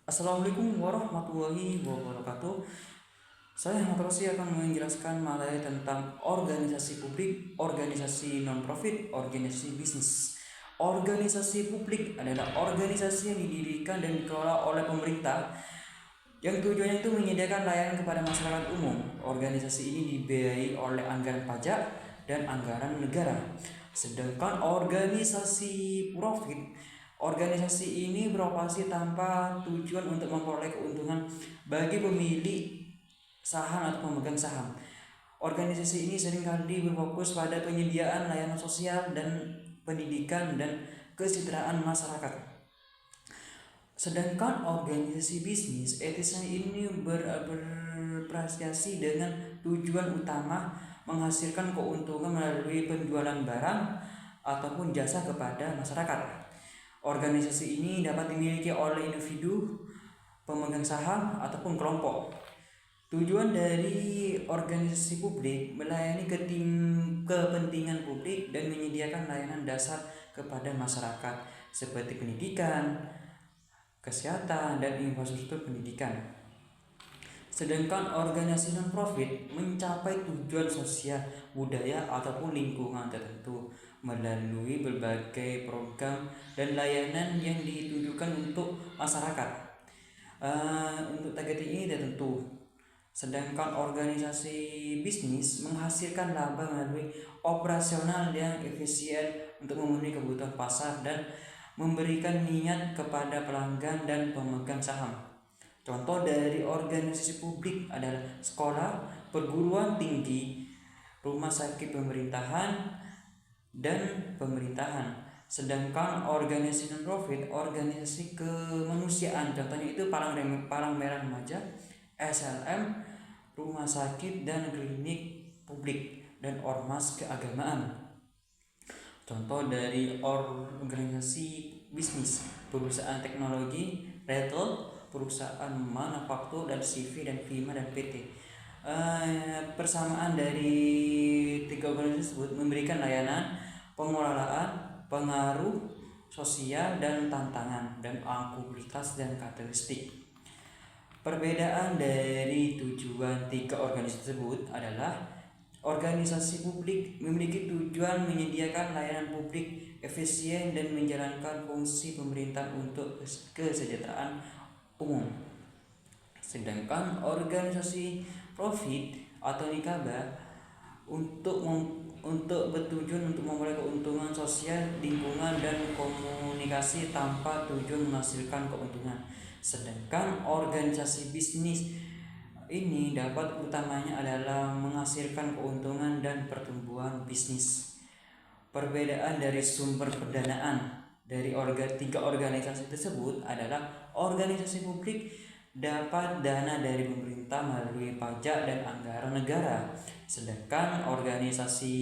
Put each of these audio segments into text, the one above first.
Assalamualaikum warahmatullahi wabarakatuh. Saya Ahmad Rosy akan menjelaskan materi tentang organisasi publik, organisasi non-profit, organisasi bisnis. Organisasi publik adalah organisasi yang didirikan dan dikelola oleh pemerintah yang tujuannya itu menyediakan layanan kepada masyarakat umum. Organisasi ini dibiayai oleh anggaran pajak dan anggaran negara. Sedangkan organisasi ini beroperasi tanpa tujuan untuk memperoleh keuntungan bagi pemilik saham atau pemegang saham. Organisasi ini seringkali berfokus pada penyediaan layanan sosial dan pendidikan dan kesejahteraan masyarakat. Sedangkan organisasi bisnis etisnya ini berprestasi dengan tujuan utama menghasilkan keuntungan melalui penjualan barang ataupun jasa kepada masyarakat. Organisasi ini dapat dimiliki oleh individu, pemegang saham, ataupun kelompok. Tujuan dari organisasi publik melayani kepentingan publik dan menyediakan layanan dasar kepada masyarakat seperti pendidikan, kesehatan, dan infrastruktur pendidikan. Sedangkan organisasi non-profit mencapai tujuan sosial, budaya, ataupun lingkungan tertentu melalui berbagai program dan layanan yang ditujukan untuk masyarakat. Untuk target ini tertentu. Sedangkan organisasi bisnis menghasilkan laba melalui operasional yang efisien untuk memenuhi kebutuhan pasar dan memberikan minat kepada pelanggan dan pemegang saham. Contoh dari organisasi publik adalah sekolah, perguruan tinggi, rumah sakit pemerintahan, dan pemerintahan. Sedangkan organisasi non-profit, organisasi kemanusiaan, contohnya itu Palang Merah Remaja, SLM, rumah sakit dan klinik publik, dan ormas keagamaan. Contoh dari organisasi bisnis, perusahaan teknologi, retail, perusahaan manufaktur, dan CV dan FIMA dan PT. Persamaan dari tiga organisasi tersebut memberikan layanan, pengelolaan, pengaruh sosial dan tantangan, dan akuntabilitas dan karakteristik. Perbedaan dari tujuan tiga organisasi tersebut adalah organisasi publik memiliki tujuan menyediakan layanan publik efisien dan menjalankan fungsi pemerintah untuk kesejahteraan umum. Sedangkan organisasi profit atau nikaba untuk bertujuan untuk memperoleh keuntungan sosial, lingkungan, dan komunikasi tanpa tujuan menghasilkan keuntungan. Sedangkan organisasi bisnis ini dapat utamanya adalah menghasilkan keuntungan dan pertumbuhan bisnis. Perbedaan dari sumber pendanaan dari tiga organisasi tersebut adalah organisasi publik dapat dana dari pemerintah melalui pajak dan anggaran negara, sedangkan organisasi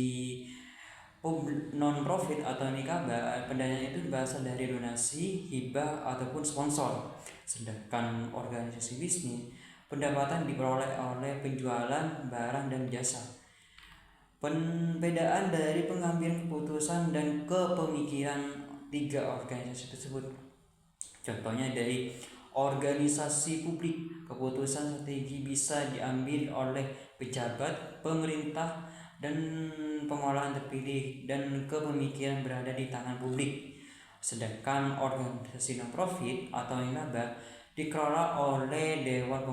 non-profit atau nikaba pendanaan itu berasal dari donasi, hibah, ataupun sponsor. Sedangkan organisasi bisnis pendapatan diperoleh oleh penjualan barang dan jasa. Perbedaan dari pengambilan keputusan dan kepemikiran tiga organisasi tersebut. Contohnya dari organisasi publik, keputusan strategi bisa diambil oleh pejabat, pemerintah, dan pengolahan terpilih, dan kepemikiran berada di tangan publik. Sedangkan organisasi non-profit atau nikaba dikelola oleh dewan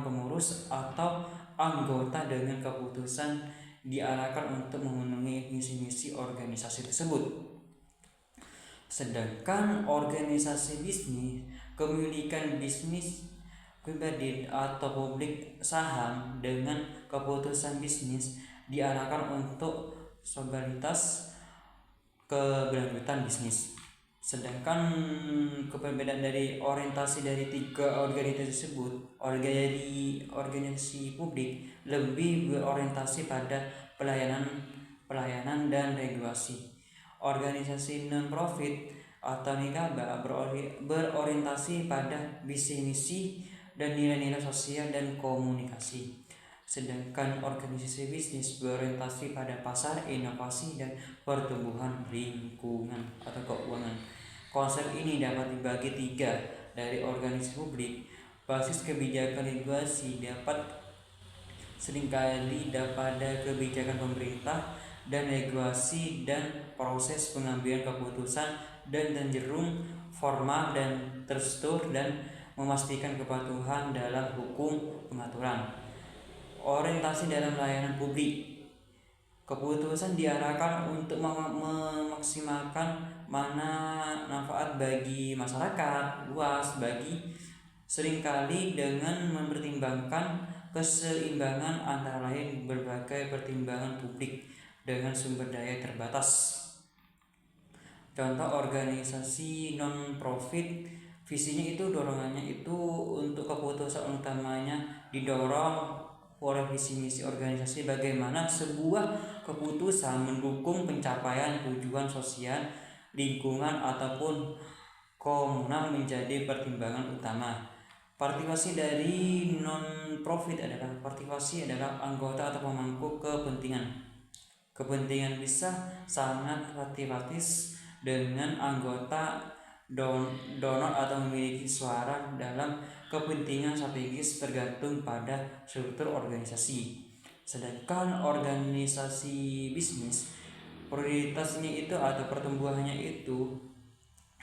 pengurus atau anggota dengan keputusan diarahkan untuk memenuhi misi-misi organisasi tersebut. Sedangkan organisasi bisnis, kepemilikan bisnis pribadi atau publik saham dengan keputusan bisnis diarahkan untuk solidaritas keberlanjutan bisnis. Sedangkan perbedaan dari orientasi dari tiga organisasi tersebut, organisasi publik lebih berorientasi pada pelayanan dan regulasi. Organisasi non-profit atau nikaba berorientasi pada visi misi dan nilai-nilai sosial dan komunikasi. Sedangkan organisasi bisnis berorientasi pada pasar, inovasi, dan pertumbuhan lingkungan atau keuangan. Konsep ini dapat dibagi tiga dari organisasi publik. Basis kebijakan regulasi dapat seringkali pada kebijakan pemerintah dan regulasi dan proses pengambilan keputusan dan cenderung formal dan terstruktur dan memastikan kepatuhan dalam hukum pengaturan. Orientasi dalam layanan publik. Keputusan diarahkan untuk memaksimalkan manfaat bagi masyarakat luas seringkali dengan mempertimbangkan keseimbangan antara lain berbagai pertimbangan publik dengan sumber daya terbatas. Contoh organisasi non-profit, visinya itu dorongannya itu untuk keputusan utamanya didorong oleh visi misi organisasi bagaimana sebuah keputusan mendukung pencapaian tujuan sosial, lingkungan ataupun komunal menjadi pertimbangan utama. Partisipasi dari non-profit adalah anggota atau pemangku kepentingan. Kepentingan bisa sangat partisipatif dengan anggota donor atau memiliki suara dalam kepentingan strategis tergantung pada struktur organisasi. Sedangkan organisasi bisnis prioritasnya itu atau pertumbuhannya itu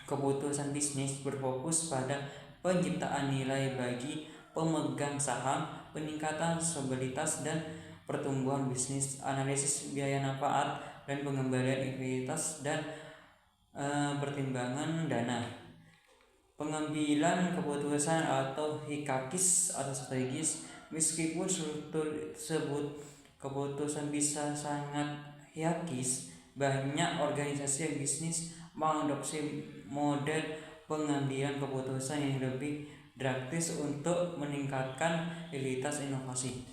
keputusan bisnis berfokus pada penciptaan nilai bagi pemegang saham, peningkatan stabilitas dan pertumbuhan bisnis, analisis biaya manfaat dan pengembalian ekuitas dan pertimbangan dana. Pengambilan keputusan atau hierarkis atau strategis. Meskipun struktur tersebut keputusan bisa sangat hierarkis, banyak organisasi yang bisnis mengadopsi model pengambilan keputusan yang lebih drastis untuk meningkatkan kualitas inovasi.